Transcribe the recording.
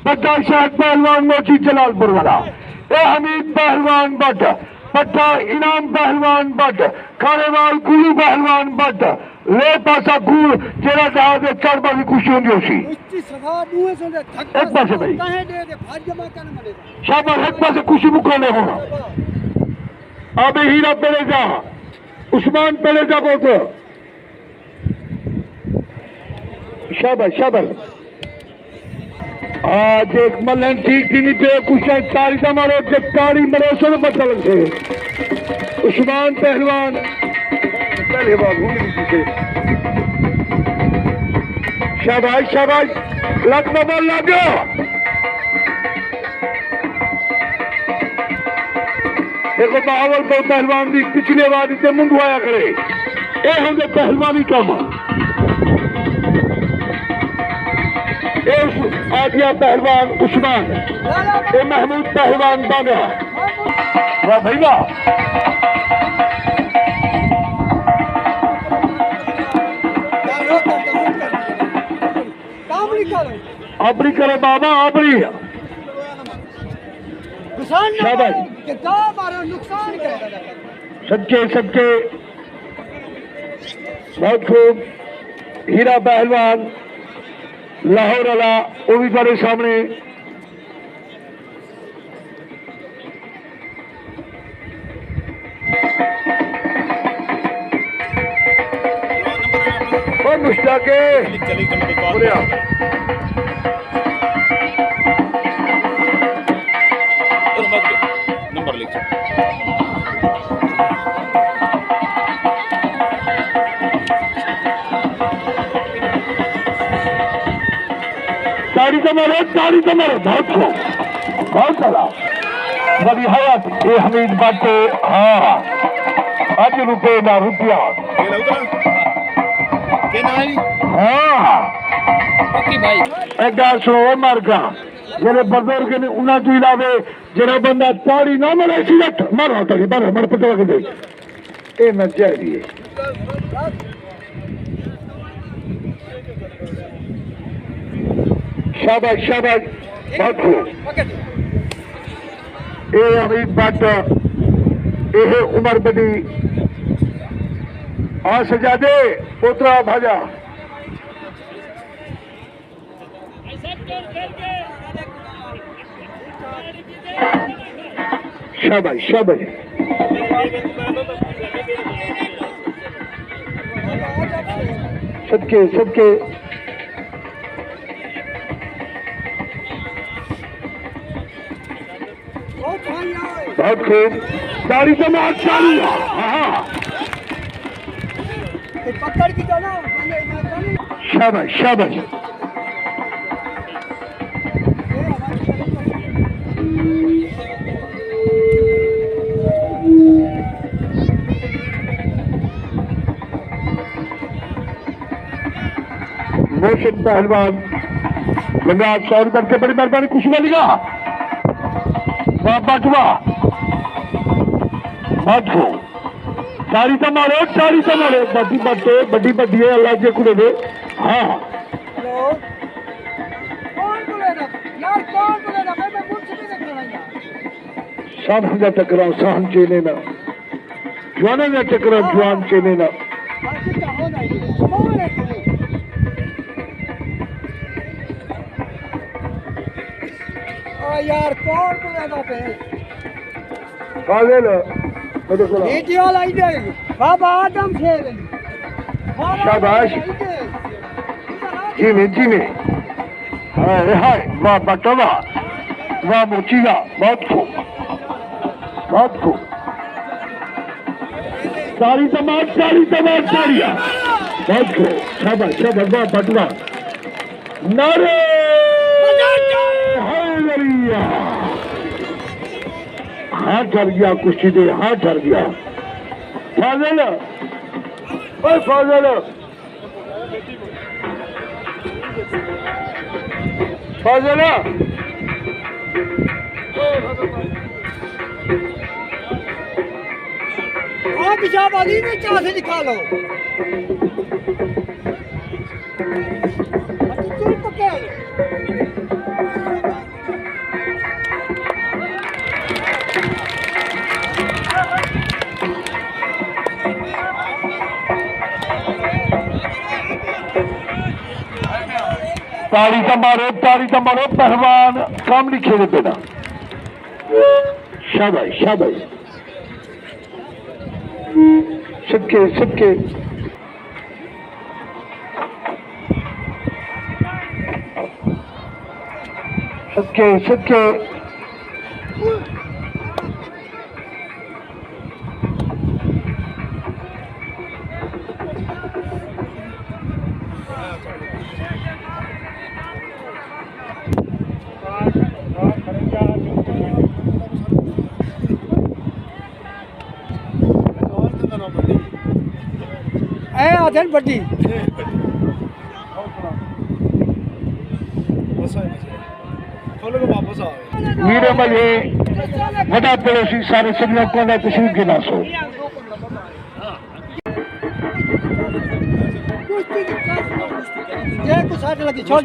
पट्टा शाह पहलवान मोची जलालपुर वाला, ए हमीद पहलवान बट, पट्टा इनाम पहलवान बट, खानेवाल गुलू पहलवान बट, ले पासा गुल जेड़ा जहाज चढ़ पासी खुशी होंगी उसी एक पासे भाई शाबाश, एक पासे खुशी मुकाने होना। अब हीरा पेलेजा उस्मान पेलेजा बोलते शाबाश शाबाश। आज एक मलन ठीक थी नहीं पे कुछ तारी मारो जब तारी मरो सो मतलब से उस्मान पहलवान पहले बार पीछे शाबाश शाबाश लग नंबर लगो। देखो बहावल को पहलवान भी पिछले बार इसे मुंडवाया करे ये होंगे पहलवानी कम आदिया पहलवान उस्मान ए महमूद पहलवान बागा वाह भाई वाह। अपनी करे बाबा अपनी सबके सबके बहुत खूब। हीरा पहलवान लाहौर वाला वो भी बड़े सामने और मुश्ताक नंबर लिख तारी तो मारो बहुत चला बड़ी हयात ये हमीद बाटे। हाँ आज रुपये ना रुपया हाँ एक गाल सुनो मार का जेरे बुजुर्ग ने उन्हें तू इलावे जेरा बंदा ताड़ी ना मारे सिलेक्ट मारो होता है बार मार पता लग जाए ये न चाहिए। शाबाश शाबाश बहुत खूब। ये हमीद बाट ये उमर बदी आ सजा दे पोतरा भाजा शाबाश शाबाश। सबके सबके बहुत खूब। ताड़ी तो मार ताड़ी शाबाश शाबाश। मोशन पहलवान बंगाल 100 रुपये के बड़ी मेहरबानी खुश वालीगा बटवा मधु तारी तो मारो बड़ी बटे बड़ी बड़ी है अल्लाह जे कुड़े दे। हाँ सहन का टकराव सहन चेने ना जवान का टकराव जवान चेने ना। यार कौन बोलेगा पे काले लो वीडियो लाई दे बाबा आदम खेल शाबाश जी में हाय वाह बटवा वाह मोचीगा बहुत खूब बहुत खूब। सारी तमाम साड़िया बहुत खूब शाबाश शाबाश वाह बटवा नारे हाथ डर गया कुश्ती दे हाथ डर गया। फाजिल ओए फाजिल फाजिल आप शाबाली में चाह से दिखा लो तू पकड़ ताली का मारो पहलवान काम नहीं खेले पे ना शाबाश शाबाश सबके सबके सबके सबके ਐ ਆਦਨ ਵੱਡੀ वीरे मजे वड़ा पड़ोसी सारे सभी को तशरीफ के नासो ਜੇ ਕੋ ਸਾਡੇ ਲੱਗੀ ਛੋੜ